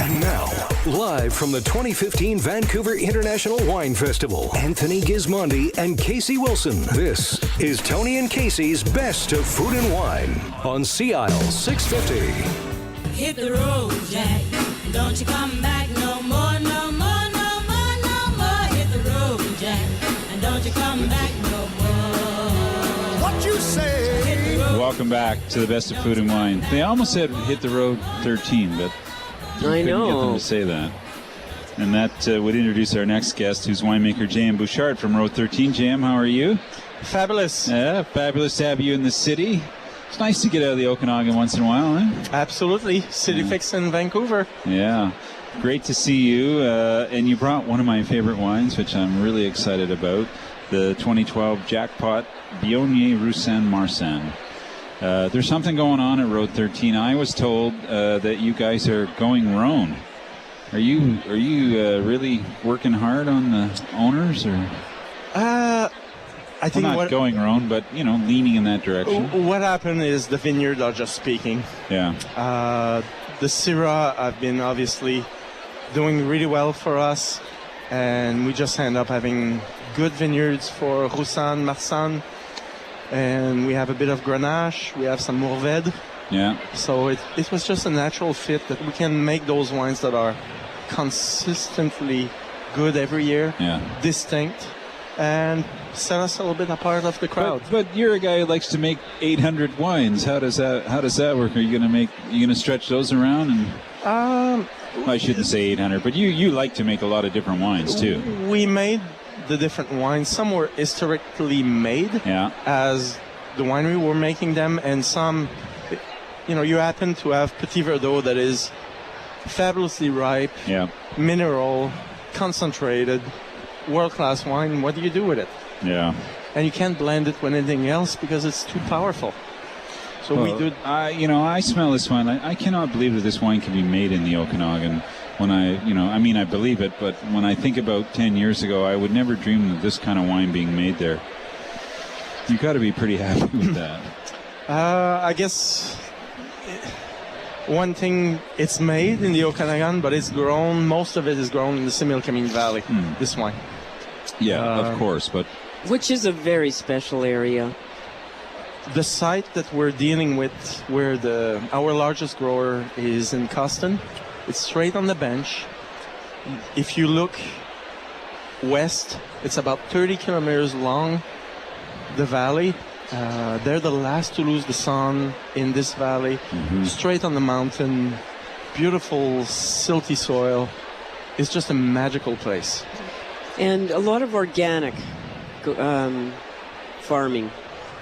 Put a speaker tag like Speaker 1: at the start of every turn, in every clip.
Speaker 1: And now, live from the 2015 Vancouver International Wine Festival, Anthony Gismondi and Casey Wilson. This is Tony and Casey's Best of Food and Wine on Sea Isle 650.
Speaker 2: Hit the road, Jack. Don't you come back no more, no more, no more, no more. Hit the road, Jack. And don't you come back no more.
Speaker 3: What you say?
Speaker 4: Welcome back to the Best of Food and Wine. They almost said hit the road 13, but
Speaker 5: I
Speaker 4: couldn't
Speaker 5: know.
Speaker 4: get them to say that. And that would introduce our next guest, who's winemaker J.M. Bouchard from Road 13. J.M., how are you?
Speaker 6: Fabulous.
Speaker 4: Yeah, fabulous to have you in the city. It's nice to get out of the Okanagan once in a while, eh?
Speaker 6: Absolutely. City Fix in Vancouver.
Speaker 4: Yeah. Great to see you. And you brought one of my favorite wines, which I'm really excited about, the 2012 Jackpot Viognier Roussanne Marsanne. There's something going on at Road 13. I was told that you guys are going Rhone. Are you really working hard on the owners, or?
Speaker 6: I think
Speaker 4: not going Rhone, but leaning in that direction.
Speaker 6: What happened is the vineyard are just speaking.
Speaker 4: Yeah.
Speaker 6: The Syrah have been obviously doing really well for us, and we just end up having good vineyards for Roussanne, Marsanne, and we have a bit of Grenache. We have some Mourvèdre.
Speaker 4: Yeah.
Speaker 6: So it was just a natural fit that we can make those wines that are consistently good every year, distinct, and set us a little bit apart of the crowd.
Speaker 4: But you're a guy who likes to make 800 wines. How does that work? Are you gonna stretch those around? And I shouldn't say 800, but you like to make a lot of different wines too.
Speaker 6: We made the different wines. Some were historically made as the winery were making them, and some, you happen to have Petit Verdot that is fabulously ripe, mineral, concentrated, world-class wine. What do you do with it?
Speaker 4: Yeah.
Speaker 6: And you can't blend it with anything else because it's too powerful. So we do.
Speaker 4: I smell this wine. I cannot believe that this wine can be made in the Okanagan. When I believe it, but when I think about 10 years ago, I would never dream of this kind of wine being made there. You've got to be pretty happy with that.
Speaker 6: I guess one thing, it's made in the Okanagan, but it's grown, most of it is grown in the Similkameen Valley, this wine.
Speaker 4: Yeah, of course, but...
Speaker 5: Which is a very special area.
Speaker 6: The site that we're dealing with, where our largest grower is in Coston, it's straight on the bench. If you look west, it's about 30 kilometers long, the valley. They're the last to lose the sun in this valley. Straight on the mountain, beautiful silty soil. It's just a magical place.
Speaker 5: And a lot of organic farming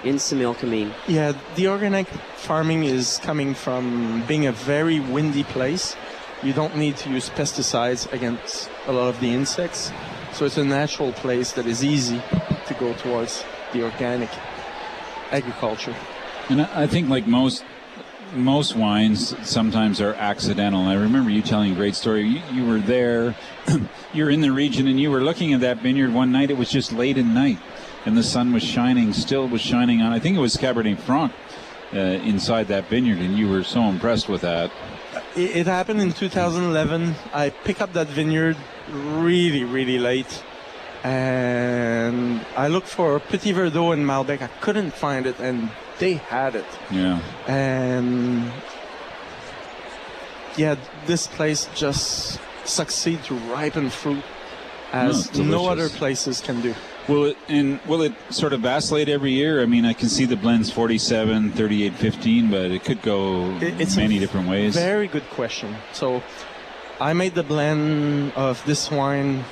Speaker 5: in Similkameen.
Speaker 6: Yeah, the organic farming is coming from being a very windy place. You don't need to use pesticides against a lot of the insects. So it's a natural place that is easy to go towards the organic agriculture.
Speaker 4: And I think like most wines sometimes are accidental. I remember you telling a great story. You were there, you're in the region, and you were looking at that vineyard one night. It was just late at night, and the sun was still shining on, I think it was Cabernet Franc inside that vineyard, and you were so impressed with that.
Speaker 6: It happened in 2011. I picked up that vineyard really, really late, and I looked for Petit Verdot and Malbec. I couldn't find it, and they had it.
Speaker 4: Yeah.
Speaker 6: And this place just succeeds to ripen fruit as no other places can do.
Speaker 4: Will it sort of vacillate every year? I mean, I can see the blends 47, 38, 15, but it could go many different ways.
Speaker 6: Very good question. So I made the blend of this wine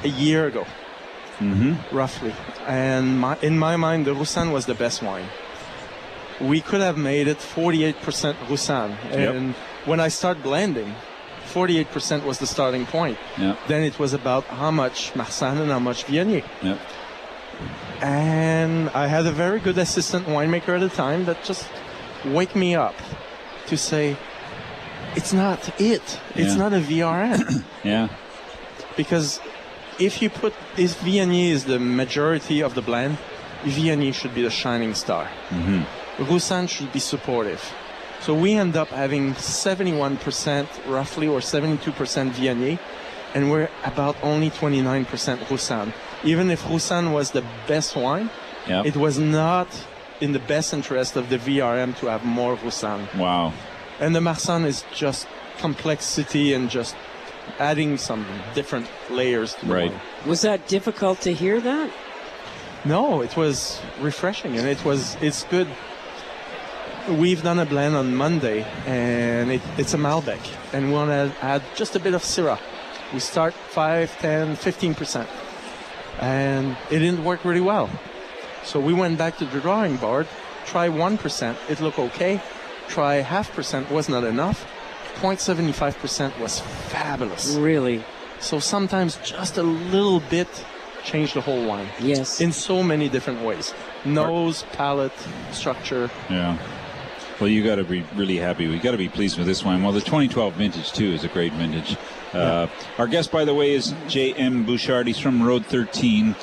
Speaker 6: a year ago, roughly. And in my mind, the Roussanne was the best wine. We could have made it 48% Roussanne. And when I start blending, 48% was the starting point. Then it was about how much Marsanne and how much Viognier. And I had a very good assistant winemaker at the time that just wake me up to say, it's not it. It's not a VRN. Because if Viognier is the majority of the blend, Viognier should be the shining star. Roussanne should be supportive. So we end up having 71% roughly or 72% Viognier, and we're about only 29% Roussanne. Even if Roussanne was the best wine,
Speaker 4: Yep.
Speaker 6: it was not in the best interest of the VRM to have more Roussanne.
Speaker 4: Wow.
Speaker 6: And the Marsanne is just complexity and just adding some different layers to the
Speaker 4: Right.
Speaker 6: wine.
Speaker 5: Was that difficult to hear that?
Speaker 6: No, it was refreshing and it's good. We've done a blend on Monday and it's a Malbec and we want to add just a bit of Syrah. We start 5, 10, 15%. And it didn't work really well. So we went back to the drawing board, try 1%, it looked okay. Try 0.5% was not enough. 0.75% was fabulous.
Speaker 5: Really?
Speaker 6: So sometimes just a little bit changed the whole wine.
Speaker 5: Yes.
Speaker 6: In so many different ways. Nose, palate, structure.
Speaker 4: Yeah. Well, you got to be really happy. We got to be pleased with this wine. Well, the 2012 vintage too is a great vintage. Our guest, by the way, is J.M. Bouchard. He's from Road 13,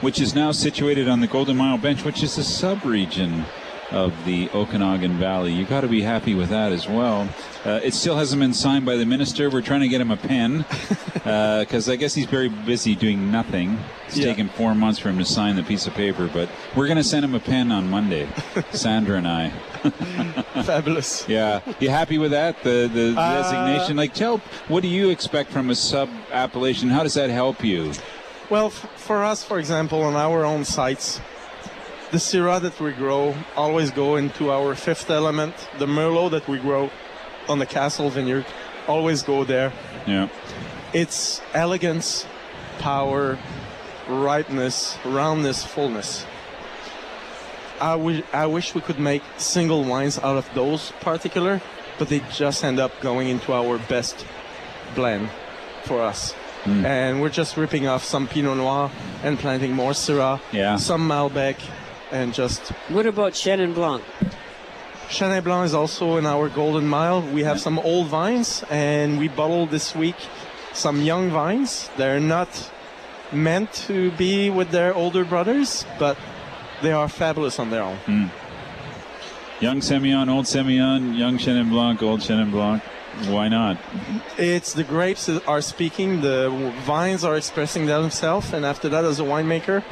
Speaker 4: which is now situated on the Golden Mile Bench, which is a sub-region of the Okanagan Valley. You got to be happy with that as well. It still hasn't been signed by the minister. We're trying to get him a pen because I guess he's very busy doing nothing. It's taken 4 months for him to sign the piece of paper, but we're going to send him a pen on Monday, Sandra and I.
Speaker 6: Fabulous.
Speaker 4: Yeah. You happy with that? The designation? Like, tell, what do you expect from a sub-appellation? How does that help you?
Speaker 6: Well, for us, for example, on our own sites, the Syrah that we grow always go into our fifth element. The Merlot that we grow on the Castle Vineyard always go there.
Speaker 4: Yeah.
Speaker 6: It's elegance, power, ripeness, roundness, fullness. I wish we could make single wines out of those particular, but they just end up going into our best blend for us. And we're just ripping off some Pinot Noir and planting more Syrah, some Malbec, and just...
Speaker 5: What about Chenin Blanc?
Speaker 6: Chenin Blanc is also in our Golden Mile. We have some old vines, and we bottled this week some young vines. They're not meant to be with their older brothers, but they are fabulous on their own.
Speaker 4: Young Semillon, old Semillon, young Chenin Blanc, old Chenin Blanc. Why not?
Speaker 6: It's the grapes that are speaking, the vines are expressing themselves, and after that, as a winemaker,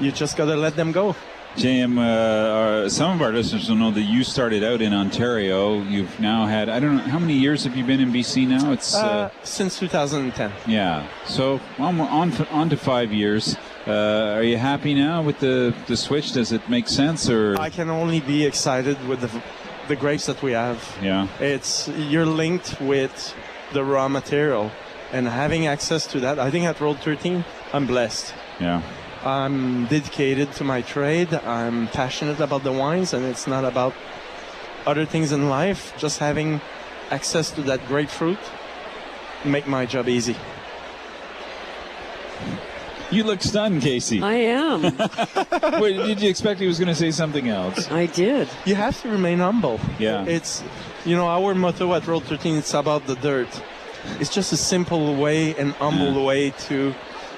Speaker 6: you just got to let them go.
Speaker 4: JM, some of our listeners will know that you started out in Ontario. You've now had, I don't know, how many years have you been in BC now? It's
Speaker 6: since 2010.
Speaker 4: Yeah, so on to 5 years. Are you happy now with the switch? Does it make sense? Or
Speaker 6: I can only be excited with the grapes that we have.
Speaker 4: Yeah.
Speaker 6: You're linked with the raw material, and having access to that, I think at Road 13, I'm blessed.
Speaker 4: Yeah.
Speaker 6: I'm dedicated to my trade. I'm passionate about the wines, and it's not about other things in life. Just having access to that grapefruit make my job easy.
Speaker 4: You look stunned, Casey.
Speaker 5: I am.
Speaker 4: Wait, did you expect he was going to say something else?
Speaker 5: I did.
Speaker 6: You have to remain humble.
Speaker 4: Yeah.
Speaker 6: It's, our motto at Road 13, it's about the dirt. It's just a simple way and humble way to...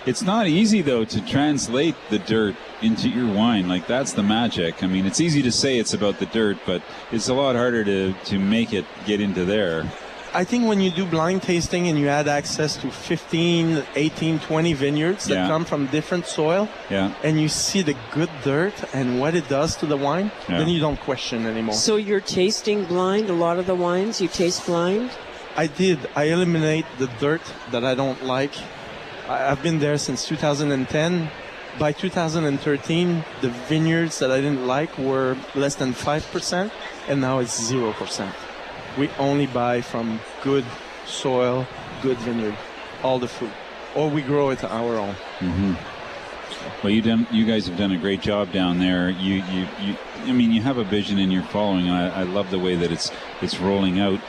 Speaker 4: It's not easy, though, to translate the dirt into your wine. Like, that's the magic. I mean, it's easy to say it's about the dirt, but it's a lot harder to make it get into there.
Speaker 6: I think when you do blind tasting and you add access to 15, 18, 20 vineyards that come from different soil, and you see the good dirt and what it does to the wine, then you don't question anymore.
Speaker 5: So you're tasting blind? A lot of the wines you taste blind?
Speaker 6: I did. I eliminate the dirt that I don't like. I've been there since 2010. By 2013, the vineyards that I didn't like were less than 5%, and now it's 0%. We only buy from good soil, good vineyard, all the fruit, or we grow it our own.
Speaker 4: Mm-hmm. Well, you guys have done a great job down there. I mean, you have a vision and you're following. And I love the way that it's rolling out.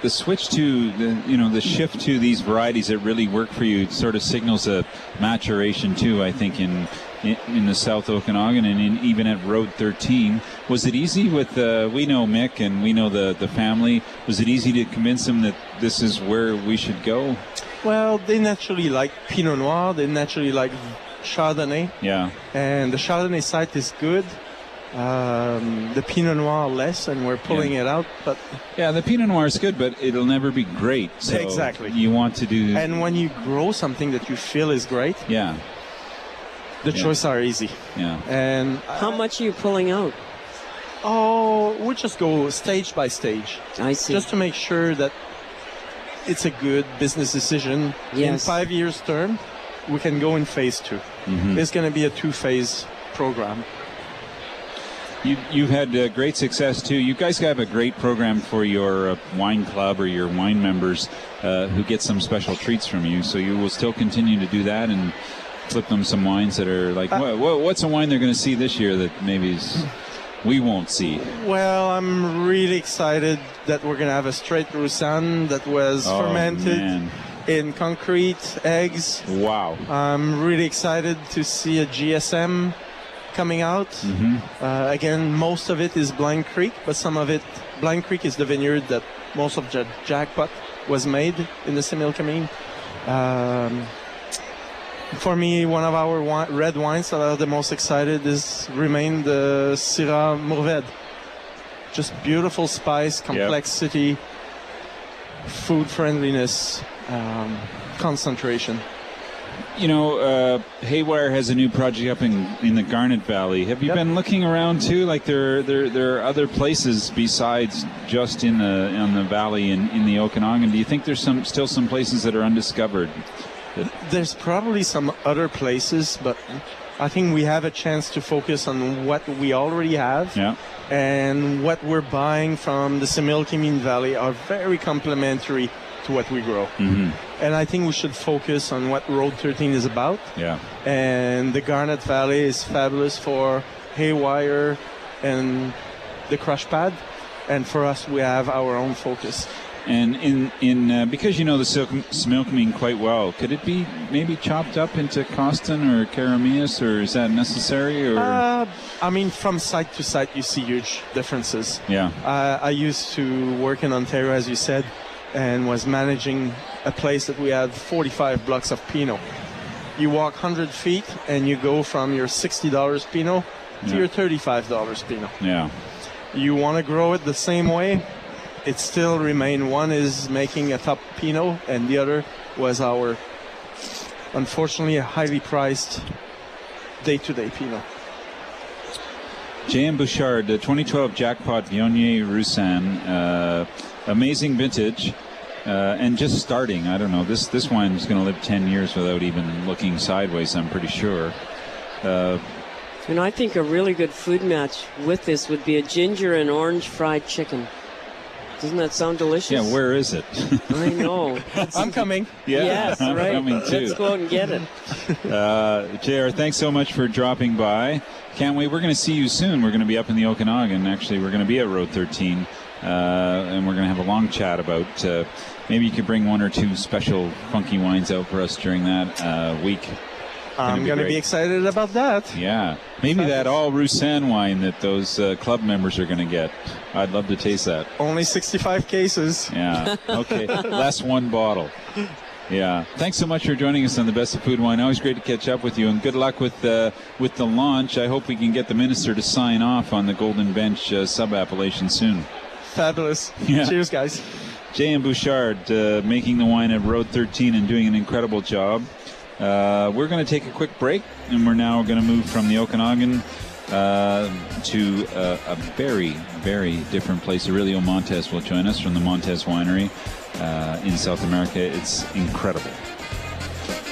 Speaker 4: The switch to the shift to these varieties that really work for you sort of signals a maturation too. I think in the South Okanagan and even at Road 13. Was it easy with we know Mick and we know the family? Was it easy to convince them that this is where we should go?
Speaker 6: Well, they naturally like Pinot Noir. They naturally like Chardonnay.
Speaker 4: Yeah.
Speaker 6: And the Chardonnay site is good. The Pinot Noir less, and we're pulling it out. But
Speaker 4: Yeah, the Pinot Noir is good, but it'll never be great. So
Speaker 6: Exactly.
Speaker 4: You want to do...
Speaker 6: and when you grow something that you feel is great,
Speaker 4: Yeah,
Speaker 6: the choices are easy.
Speaker 4: yeah.
Speaker 6: And
Speaker 5: How much are you pulling out?
Speaker 6: we just go stage by stage,
Speaker 5: I see.
Speaker 6: just to make sure that it's a good business decision. In
Speaker 5: Yes.
Speaker 6: 5 years term, we can go in phase 2. It's going to be a 2-phase program.
Speaker 4: You've had great success too. You guys have a great program for your wine club or your wine members who get some special treats from you. So you will still continue to do that and flip them some wines that are like, what's a wine they're going to see this year that maybe we won't see?
Speaker 6: Well, I'm really excited that we're going to have a straight Roussanne that was fermented
Speaker 4: man.
Speaker 6: in concrete eggs.
Speaker 4: Wow.
Speaker 6: I'm really excited to see a GSM coming out. Again, most of it is Blind Creek, but some of it, Blind Creek is the vineyard that most of the Jackpot was made in the Similkameen. For me, one of our red wines that are the most excited remain the Syrah Mourvèdre. Just beautiful spice, complexity, food friendliness, concentration.
Speaker 4: You know, Haywire has a new project up in the Garnet Valley. Have you been looking around too? Like there are other places besides just in the valley in the Okanagan. Do you think there's still some places that are undiscovered?
Speaker 6: There's probably some other places, but I think we have a chance to focus on what we already have.
Speaker 4: Yeah.
Speaker 6: And what we're buying from the Similkameen Valley are very complementary to what we grow. And I think we should focus on what Road 13 is about.
Speaker 4: Yeah.
Speaker 6: And the Garnet Valley is fabulous for Haywire and the Crush Pad. And for us, we have our own focus.
Speaker 4: And in because you know the Similkameen quite well, could it be maybe chopped up into Coston or Karamias, or is that necessary? Or
Speaker 6: I mean, from site to site, you see huge differences.
Speaker 4: yeah,
Speaker 6: I used to work in Ontario, as you said, and was managing a place that we had 45 blocks of Pinot. You walk 100 feet and you go from your $60 Pinot to your $35 Pinot.
Speaker 4: yeah.
Speaker 6: You want to grow it the same way, it still remain. One is making a top Pinot and the other was our, unfortunately, a highly priced day-to-day Pinot.
Speaker 4: J.M. Bouchard, the 2012 Jackpot Viognier Roussanne, amazing vintage, and just starting. I don't know. This wine is going to live 10 years without even looking sideways, I'm pretty sure.
Speaker 5: And I think a really good food match with this would be a ginger and orange fried chicken. Doesn't that sound delicious?
Speaker 4: Yeah, where is it?
Speaker 5: I know.
Speaker 6: I'm coming.
Speaker 5: Yes,
Speaker 4: I'm
Speaker 5: right.
Speaker 4: coming too.
Speaker 5: Let's go out and get it.
Speaker 4: JR, thanks so much for dropping by. Can't wait. We're going to see you soon. We're going to be up in the Okanagan. Actually, we're going to be at Road 13, and we're going to have a long chat about maybe you could bring one or two special funky wines out for us during that week.
Speaker 6: I'm going to be excited about that.
Speaker 4: Yeah. Maybe that all Roussanne wine that those club members are going to get. I'd love to taste that.
Speaker 6: Only 65 cases.
Speaker 4: Yeah. Okay. Last one bottle. Yeah. Thanks so much for joining us on the Best of Food and Wine. Always great to catch up with you, and good luck with the launch. I hope we can get the minister to sign off on the Golden Bench sub-appellation soon.
Speaker 6: Fabulous.
Speaker 4: Yeah.
Speaker 6: Cheers, guys.
Speaker 4: J.M. Bouchard making the wine at Road 13 and doing an incredible job. We're going to take a quick break, and we're now going to move from the Okanagan to a very, very different place. Aurelio Montes will join us from the Montes Winery in South America. It's incredible.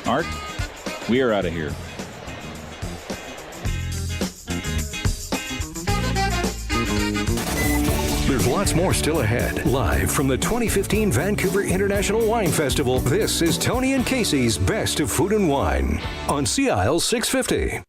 Speaker 4: Art, we are out of here.
Speaker 1: There's lots more still ahead. Live from the 2015 Vancouver International Wine Festival, this is Tony and Casey's Best of Food and Wine on Sea Isle 650.